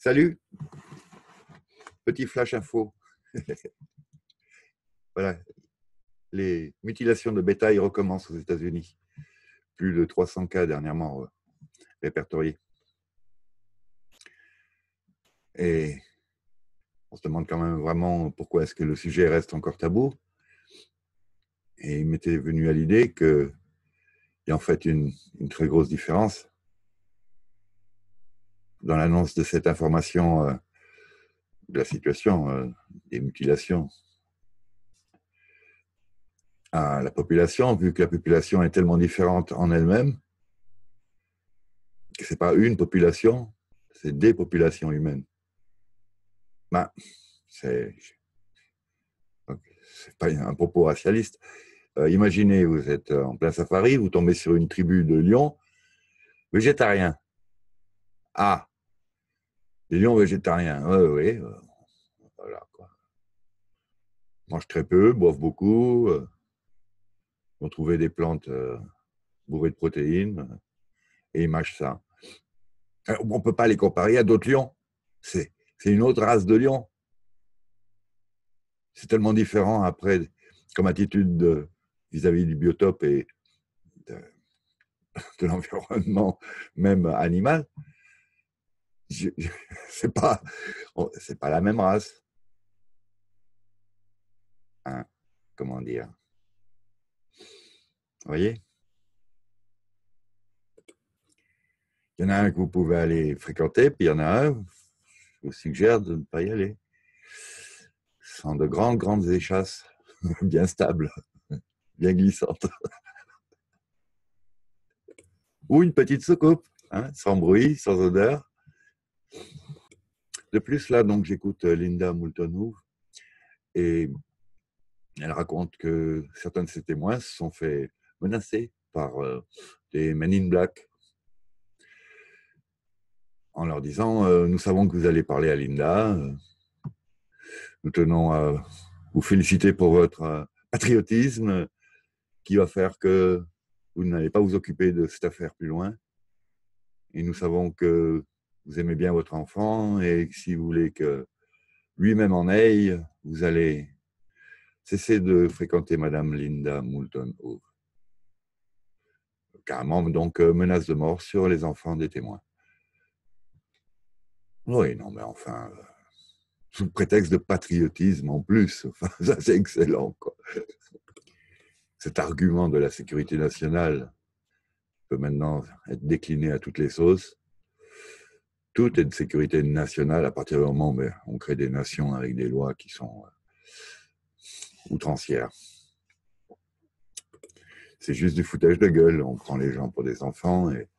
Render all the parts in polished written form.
Salut, petit flash info. Voilà, les mutilations de bétail recommencent aux États-Unis. Plus de 300 cas dernièrement répertoriés. Et on se demande quand même vraiment pourquoi est-ce que le sujet reste encore tabou. Et il m'était venu à l'idée qu'il y a en fait une très grosse différence dans l'annonce de cette information de la situation des mutilations à la population, vu que la population est tellement différente en elle-même que ce n'est pas une population, c'est des populations humaines. Ben, c'est pas un propos racialiste. Imaginez, vous êtes en plein safari, vous tombez sur une tribu de lions végétariens. Ah, des lions végétariens, oui, voilà quoi. Mangent très peu, boivent beaucoup, vont trouver des plantes bourrées de protéines et ils mangent ça. On ne peut pas les comparer à d'autres lions. C'est une autre race de lions. C'est tellement différent après comme attitude vis-à-vis du biotope et de l'environnement même animal. C'est pas la même race. Hein, comment dire? Vous voyez? Il y en a un que vous pouvez aller fréquenter, puis il y en a un, je vous suggère de ne pas y aller. Ce sont de grandes échasses, bien stables, bien glissantes. Ou une petite soucoupe, hein, sans bruit, sans odeur. De plus, là, donc, j'écoute Linda Moulton-Hoove et elle raconte que certains de ses témoins se sont fait menacer par des Men in Black en leur disant nous savons que vous allez parler à Linda, nous tenons à vous féliciter pour votre patriotisme qui va faire que vous n'allez pas vous occuper de cette affaire plus loin. Et nous savons que vous aimez bien votre enfant et que si vous voulez que lui-même en aille, vous allez cesser de fréquenter Madame Linda Moulton-Hoove. Carrément, donc, menace de mort sur les enfants des témoins. Oui, non, mais enfin, sous prétexte de patriotisme en plus, enfin, ça c'est excellent, quoi. Cet argument de la sécurité nationale peut maintenant être décliné à toutes les sauces. Tout est de sécurité nationale à partir du moment où on crée des nations avec des lois qui sont outrancières. C'est juste du foutage de gueule. On prend les gens pour des enfants et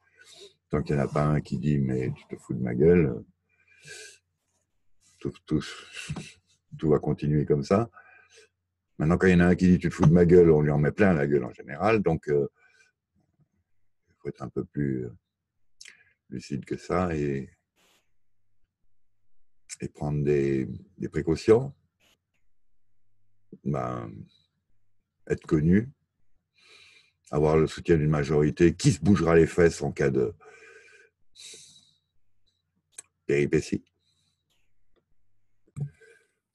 tant qu'il n'y en a pas un qui dit « mais tu te fous de ma gueule », tout va continuer comme ça. Maintenant, quand il y en a un qui dit « tu te fous de ma gueule », on lui en met plein la gueule en général. Donc, il faut être un peu plus lucide que ça et prendre des précautions. Être connu, avoir le soutien d'une majorité qui se bougera les fesses en cas de péripéties.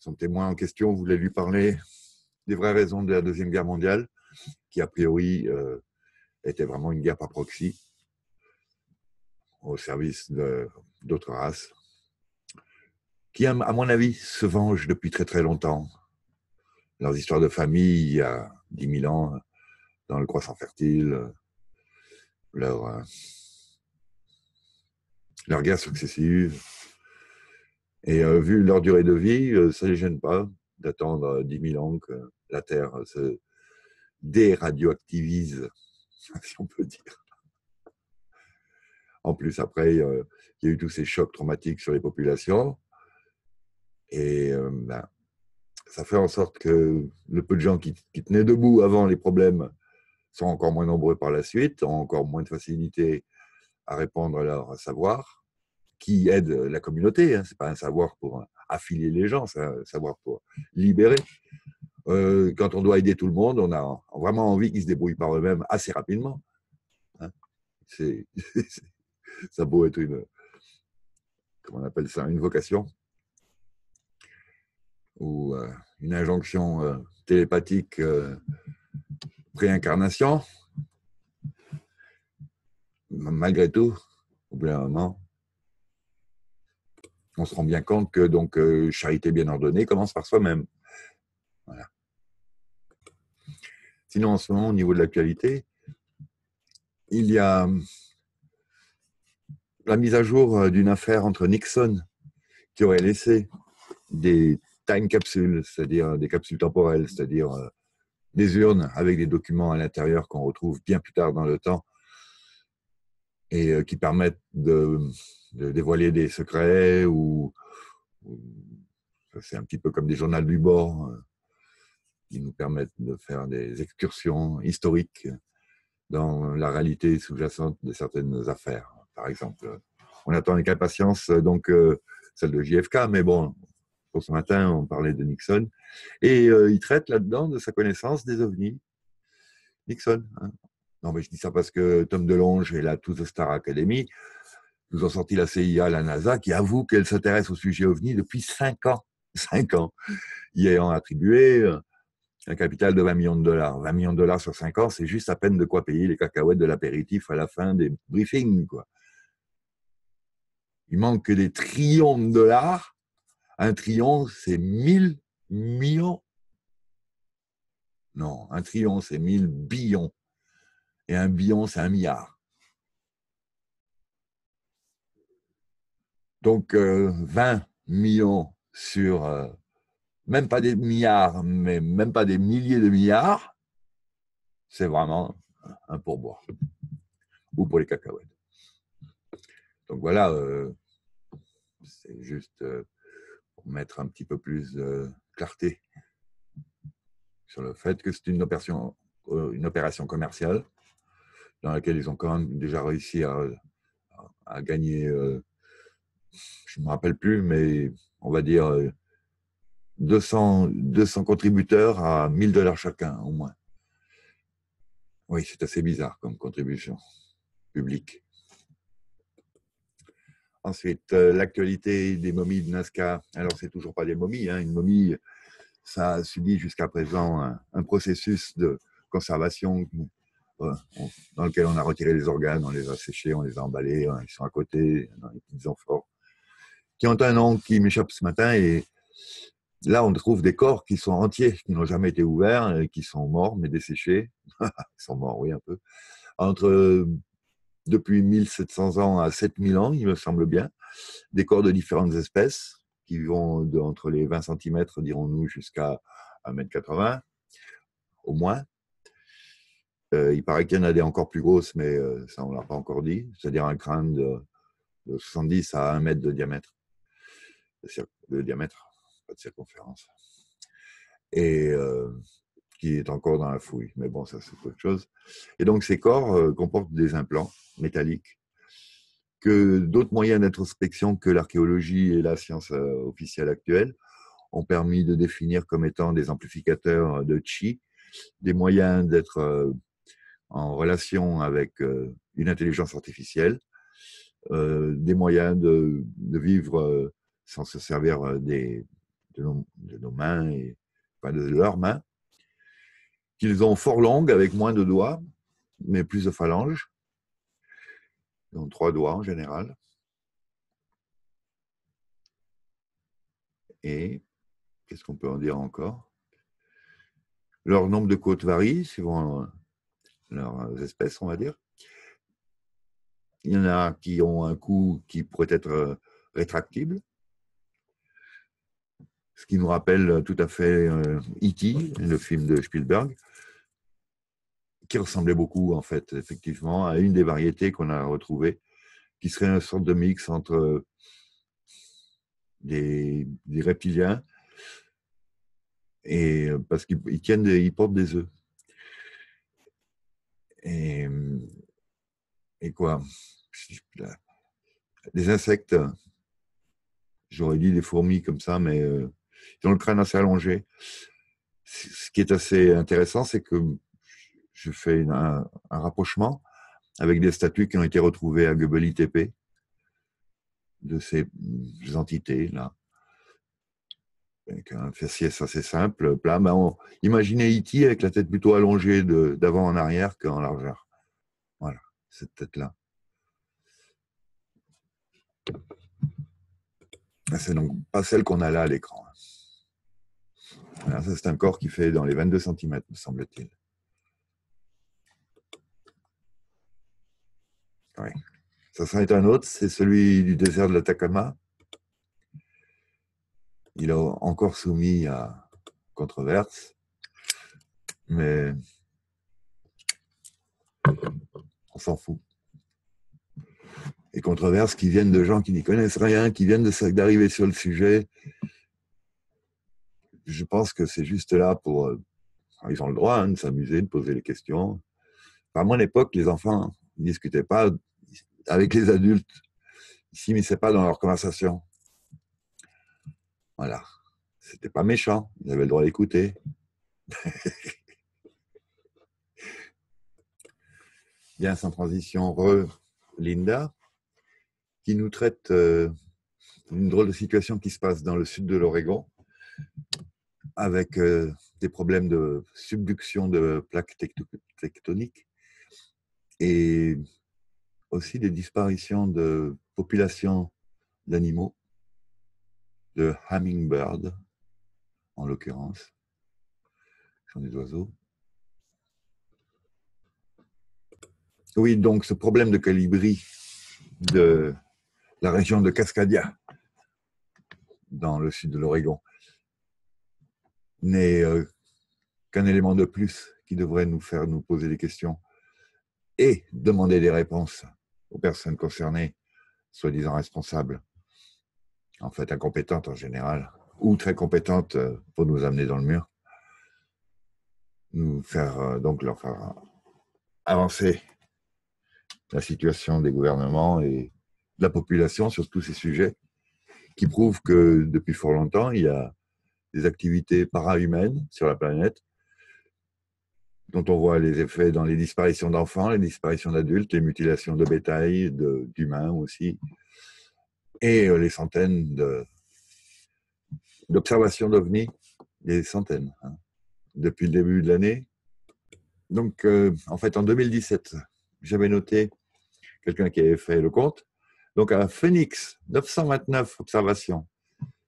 Son témoin en question voulait lui parler des vraies raisons de la Deuxième Guerre mondiale, qui a priori était vraiment une guerre par proxy au service d'autres races, qui, à mon avis, se vengent depuis très très longtemps. Leurs histoires de famille, il y a 10 000 ans, dans le croissant fertile, leurs guerres successives. Et vu leur durée de vie, ça ne les gêne pas d'attendre 10 000 ans que la Terre se déradioactivise, si on peut dire. En plus, après, il y a eu tous ces chocs traumatiques sur les populations. Et ça fait en sorte que le peu de gens qui tenaient debout avant les problèmes sont encore moins nombreux par la suite, ont encore moins de facilité à répondre à leur savoir, qui aide la communauté. Ce n'est pas un savoir pour affilier les gens, c'est un savoir pour libérer. Quand on doit aider tout le monde, on a vraiment envie qu'ils se débrouillent par eux-mêmes assez rapidement. Ça a beau être on appelle ça une vocation, ou une injonction télépathique préincarnation. Malgré tout, au bout d'un moment, on se rend bien compte que donc charité bien ordonnée commence par soi-même. Voilà. Sinon, en ce moment, au niveau de l'actualité, il y a la mise à jour d'une affaire entre Nixon, qui aurait laissé des time capsules, c'est-à-dire des capsules temporelles, c'est-à-dire des urnes avec des documents à l'intérieur qu'on retrouve bien plus tard dans le temps et qui permettent de dévoiler des secrets ou c'est un petit peu comme des journaux du bord qui nous permettent de faire des excursions historiques dans la réalité sous-jacente de certaines affaires. Par exemple, on attend avec impatience donc celle de JFK, mais bon, pour ce matin, on parlait de Nixon. Et il traite là-dedans de sa connaissance des ovnis. Nixon. Hein. Non, mais je dis ça parce que Tom DeLonge et la To The Star Academy nous ont sorti la CIA, la NASA, qui avoue qu'elle s'intéresse au sujet ovni depuis 5 ans. 5 ans. Y ayant attribué un capital de 20 millions de dollars. 20 millions de dollars sur 5 ans, c'est juste à peine de quoi payer les cacahuètes de l'apéritif à la fin des briefings, quoi. Il manque que des trillions de dollars. Un trillion, c'est 1000 millions. Non, un trillion, c'est 1000 billions. Et un billion, c'est 1 milliard. Donc, 20 millions sur, même pas des milliards, mais même pas des milliers de milliards, c'est vraiment un pourboire. Ou pour les cacahuètes. Donc voilà, c'est juste pour mettre un petit peu plus de clarté sur le fait que c'est une opération commerciale dans laquelle ils ont quand même déjà réussi à gagner, je ne me rappelle plus, mais on va dire 200 contributeurs à 1 000 $ chacun, au moins. Oui, c'est assez bizarre comme contribution publique. Ensuite, l'actualité des momies de Nazca. Alors, c'est toujours pas des momies. Hein. Une momie, ça a subi jusqu'à présent un processus de conservation dans lequel on a retiré les organes, on les a séchés, on les a emballés, ils sont à côté, dans les petites amphores, qui ont un nom qui m'échappe ce matin. Et là, on trouve des corps qui sont entiers, qui n'ont jamais été ouverts, qui sont morts, mais desséchés. Ils sont morts, oui, un peu. Depuis 1700 ans à 7000 ans, il me semble bien, des corps de différentes espèces qui vont entre les 20 cm, dirons-nous, jusqu'à 1,80 m, au moins. Il paraît qu'il y en a des encore plus grosses, mais ça, on ne l'a pas encore dit. C'est-à-dire un crâne de 70 à 1 mètre de diamètre. De diamètre, pas de circonférence. Et qui est encore dans la fouille. Mais bon, ça, c'est autre chose. Et donc, ces corps comportent des implants métalliques que d'autres moyens d'introspection que l'archéologie et la science officielle actuelle ont permis de définir comme étant des amplificateurs de chi, des moyens d'être en relation avec une intelligence artificielle, des moyens de vivre sans se servir de nos mains, enfin de leurs mains, qu'ils ont fort longues avec moins de doigts, mais plus de phalanges. Ils ont 3 doigts en général. Et qu'est-ce qu'on peut en dire encore? Leur nombre de côtes varie suivant leurs espèces, on va dire. Il y en a qui ont un cou qui pourrait être rétractible, ce qui nous rappelle tout à fait E.T., le film de Spielberg, qui ressemblait beaucoup, en fait, effectivement, à une des variétés qu'on a retrouvées, qui serait une sorte de mix entre des reptiliens, et parce qu'ils portent des œufs. Et quoi? Les insectes, j'aurais dit des fourmis comme ça, mais ils ont le crâne assez allongé. Ce qui est assez intéressant, c'est que je fais un rapprochement avec des statues qui ont été retrouvées à Göbekli Tepe, de ces entités-là. Avec un faciès assez simple, plat. Imaginez E.T. avec la tête plutôt allongée d'avant en arrière qu'en largeur. Voilà, cette tête-là. C'est donc pas celle qu'on a là à l'écran. Voilà, ça, c'est un corps qui fait dans les 22 cm, me semble-t-il. Oui. Ça s'en est un autre, c'est celui du désert de l'Atacama. Il est encore soumis à controverse, mais on s'en fout. Et controverses qui viennent de gens qui n'y connaissent rien, qui viennent d'arriver sur le sujet. Je pense que c'est juste là pour... ils ont le droit de s'amuser, de poser les questions. À mon époque, les enfants ne discutaient pas avec les adultes. Ils ne s'immisçaient pas dans leur conversation. Voilà. C'était pas méchant. Ils avaient le droit d'écouter. Bien, sans transition, Linda, qui nous traite d'une drôle de situation qui se passe dans le sud de l'Oregon, avec des problèmes de subduction de plaques tectoniques et aussi des disparitions de populations d'animaux, de hummingbirds en l'occurrence, ce sont des oiseaux. Oui, donc ce problème de colibri de la région de Cascadia, dans le sud de l'Oregon, n'est qu'un élément de plus qui devrait nous faire nous poser des questions et demander des réponses aux personnes concernées, soi-disant responsables, en fait incompétentes en général, ou très compétentes pour nous amener dans le mur, nous faire donc leur faire avancer la situation des gouvernements et de la population sur tous ces sujets, qui prouvent que depuis fort longtemps, il y a des activités para-humaines sur la planète, dont on voit les effets dans les disparitions d'enfants, les disparitions d'adultes, les mutilations de bétail, d'humains aussi, et les centaines d'observations d'OVNI, des centaines, depuis le début de l'année. Donc, en fait, en 2017, j'avais noté quelqu'un qui avait fait le compte. Donc, à Phoenix, 929 observations.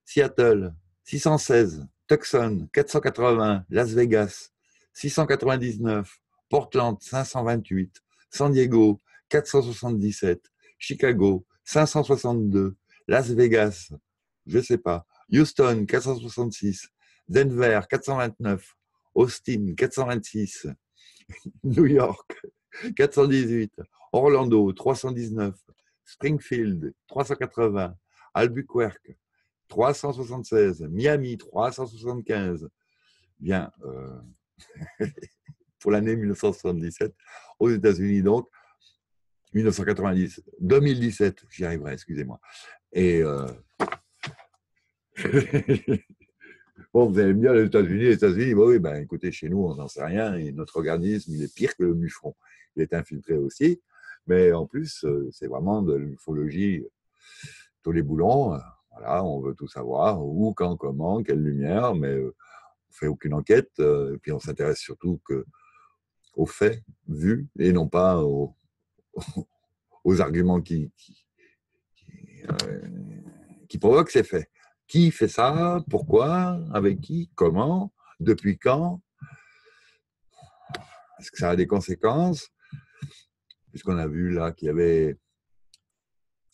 Seattle, 616. Tucson, 480. Las Vegas, 699. Portland, 528. San Diego, 477. Chicago, 562. Las Vegas, je ne sais pas. Houston, 466. Denver, 429. Austin, 426. New York, 418. Orlando, 319. Springfield, 380. Albuquerque, 376. Miami, 375. Bien, pour l'année 1977, aux États-Unis, donc, 1990, 2017, j'y arriverai, excusez-moi. Et bon, vous allez me dire, les États-Unis, bah oui, ben, écoutez, chez nous, on n'en sait rien, et notre organisme, il est pire que le mufron. Il est infiltré aussi, mais en plus, c'est vraiment de l'ufologie, tous les boulons, voilà, on veut tout savoir, où, quand, comment, quelle lumière, mais on ne fait aucune enquête, et puis on s'intéresse surtout aux faits vus, et non pas aux arguments qui provoquent ces faits. Qui fait ça? Pourquoi? Avec qui? Comment? Depuis quand? Est-ce que ça a des conséquences? Puisqu'on a vu là qu'il y avait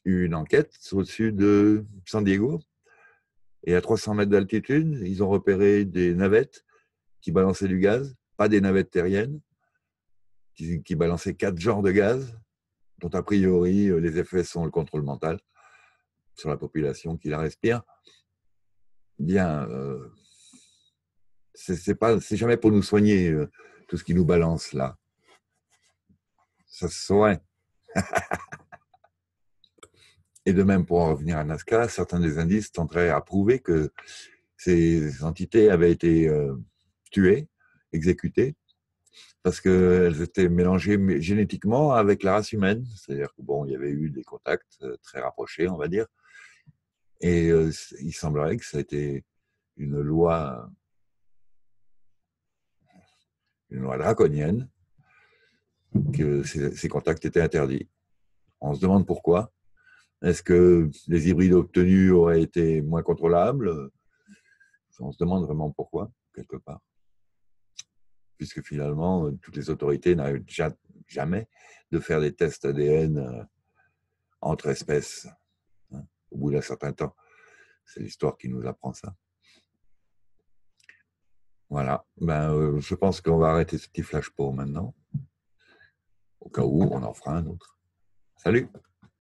eu une enquête au-dessus de San Diego, et à 300 mètres d'altitude, ils ont repéré des navettes qui balançaient du gaz, pas des navettes terriennes, qui balançaient 4 genres de gaz, dont a priori les effets sont le contrôle mental sur la population qui la respire. Bien, c'est jamais pour nous soigner tout ce qui nous balance là. Ça se saurait. Et de même, pour en revenir à Nazca, certains des indices tenteraient à prouver que ces entités avaient été tuées, exécutées, parce qu'elles étaient mélangées génétiquement avec la race humaine. C'est-à-dire qu'il y avait eu des contacts très rapprochés, on va dire, Et il semblerait que ça a été une loi draconienne, que ces contacts étaient interdits. On se demande pourquoi. Est-ce que les hybrides obtenus auraient été moins contrôlables? On se demande vraiment pourquoi, quelque part. Puisque finalement, toutes les autorités n'arrivent jamais de faire des tests ADN entre espèces, hein, au bout d'un certain temps. C'est l'histoire qui nous apprend ça. Voilà. Je pense qu'on va arrêter ce petit flash pour maintenant. Au cas où, on en fera un autre. Salut!